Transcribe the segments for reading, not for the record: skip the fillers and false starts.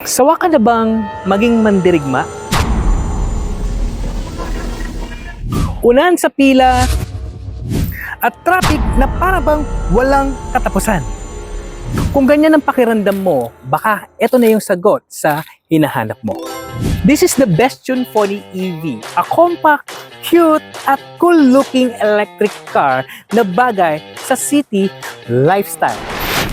Sawa ka na bang maging mandirigma? Unahan sa pila at traffic na para bang walang katapusan. Kung ganyan ang pakiramdam mo, baka ito na yung sagot sa hinahanap mo. This is the Bestion Pony EV, a compact, cute at cool-looking electric car na bagay sa city lifestyle.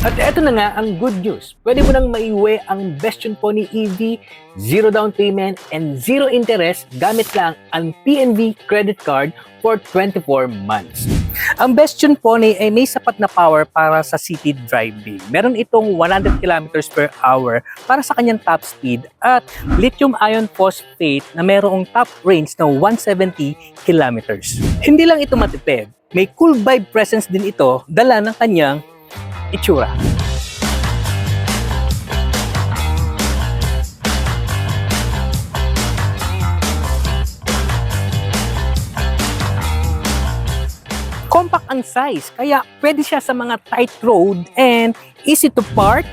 At eto na nga ang good news. Pwede mo nang maiuwi ang Bestion Pony EV, zero down payment and zero interest gamit lang ang PNB credit card for 24 months. Ang Bestion Pony ay may sapat na power para sa city driving. Meron itong 100 km per hour para sa kanyang top speed at lithium iron phosphate na merong top range na 170 km. Hindi lang ito matipid. May cool vibe presence din ito dala ng kanyang itsura. Compact ang size, kaya pwede siya sa mga tight road and easy to park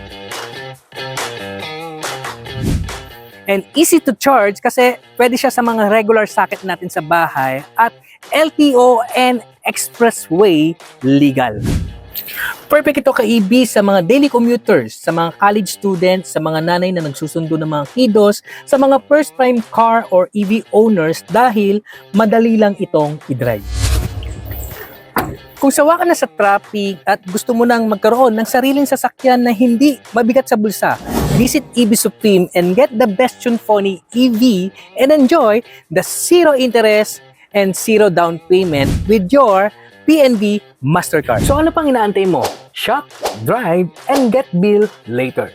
and easy to charge kasi pwede siya sa mga regular socket natin sa bahay at LTO and expressway legal. Perfect ito ka-EB sa mga daily commuters, sa mga college students, sa mga nanay na nagsusundo ng mga kiddos, sa mga first-time car or EV owners dahil madali lang itong i-drive. Kung sawa ka na sa traffic at gusto mo nang magkaroon ng sariling sasakyan na hindi mabigat sa bulsa, visit EV Supreme and get the Bestion Pony EV and enjoy the zero interest and zero down payment with your PNB Mastercard. So ano pang inaantay mo? Shop, drive, and get bill later.